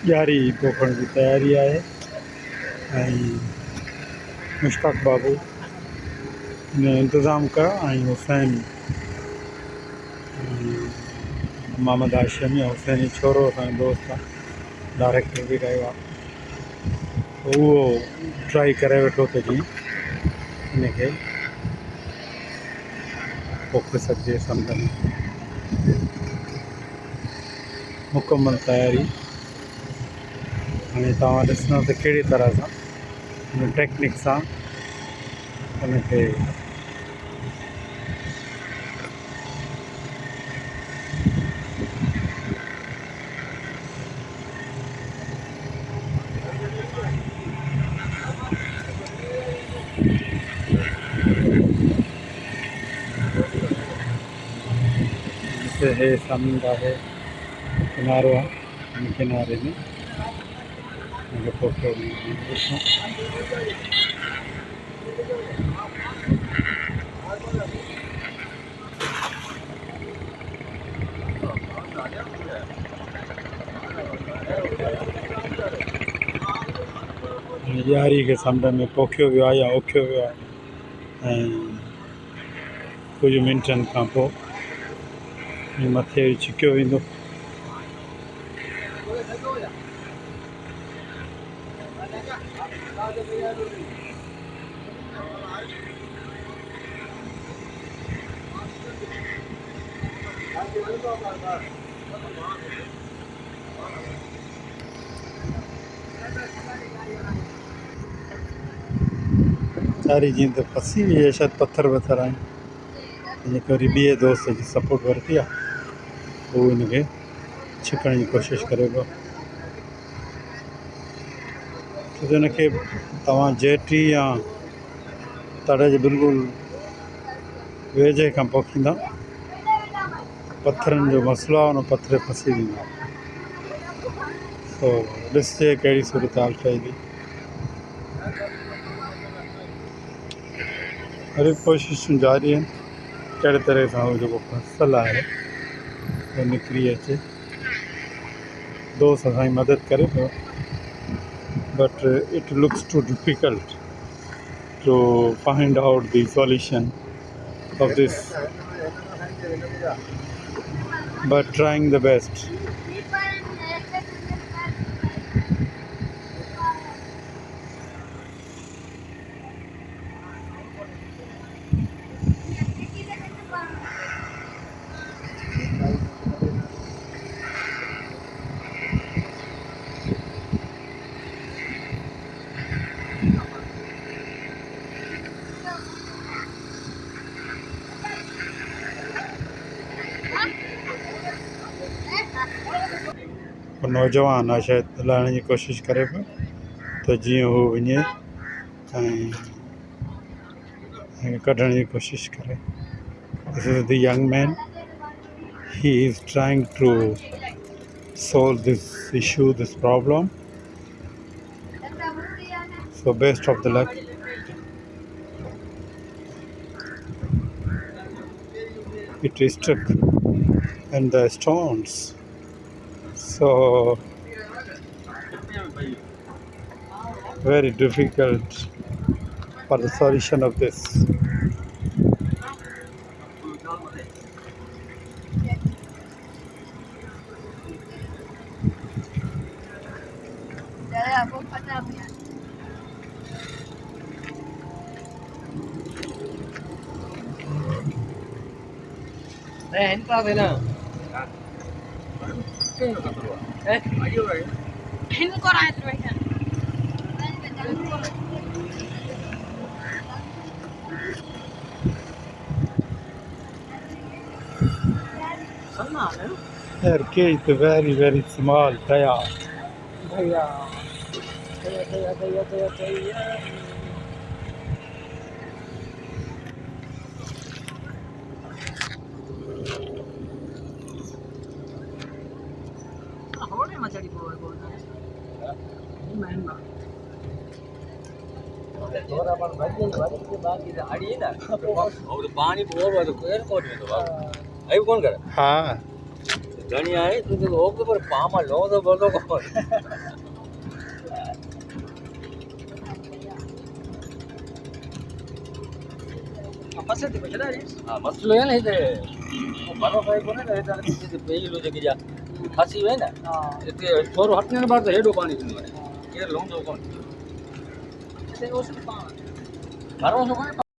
ॾियारी पोखण जी तयारी आहे ऐं मुश्ताक बाबू ने इंतज़ाम कयो ऐं हुसैन मोहम्मद हाशिमी हुसैनी छोरो असांजो दोस्त आहे, डायरेक्टर बि रहियो आहे, उहो ट्राई करे वेठो त जीअं हिनखे पोखे सघिजे समुझ में। मुकमल तयारी हाणे तव्हां ॾिसंदा त कहिड़ी तरह सां हुन टेक्निक सां हुनखे हे समुंड आहे, किनारो आहे, हिन किनारे में हिनखे फोटो ॾिसूं। ॾियारी खे समुंड में पोखियो वियो आहे या ओखियो वियो आहे ऐं कुझु मिंटनि खां पोइ मथे छिकियो वेंदो। सारी जीअं त फसी वई आहे, शायदि पथर वथर आहिनि, जेके वरी ॿिए दोस्त जी सपोर्ट वरिती आहे उहो हिनखे छिकण जी कोशिशि करे पियो। छो त हिनखे तव्हां जेटी या तड़ जे बिल्कुलु वेझे खां पोखींदा, पथरनि जो मसइलो आहे, हुन पथर फसी वेंदा। तो ॾिसजे कहिड़ी सूरत हाल ठहे थी। वरी कोशिशूं जारी आहिनि कहिड़े तरह सां उहो जेको फसल आहे उहो निकिरी अचे। दोस्त असांजी मदद करे पियो, but it looks too difficult to find out the solution of this, but trying the best. नौजवान आहे शायदि लाहिण जी कोशिशि करे पियो त जीअं हू वञे ऐं कढण जी कोशिशि करे। This is the young man, he is trying to solve this issue, this problem. So best of the luck. It is stuck in the stones, so very difficult for the solution of this. Her case is very, very small. Daya. मछली हाँ घणी आहे तू तो okay पर पामा लो तो बोलो को फसे थी बचड़ा रे हां मसलो है ना इते भरो भाई कोने ने इते पेलो जगी जा फसी वे ना हां इते थोरो हटने बाद तो हेडो पानी थींदो आहे केर लोंदो कोन इते ओस पा भरो सो कोने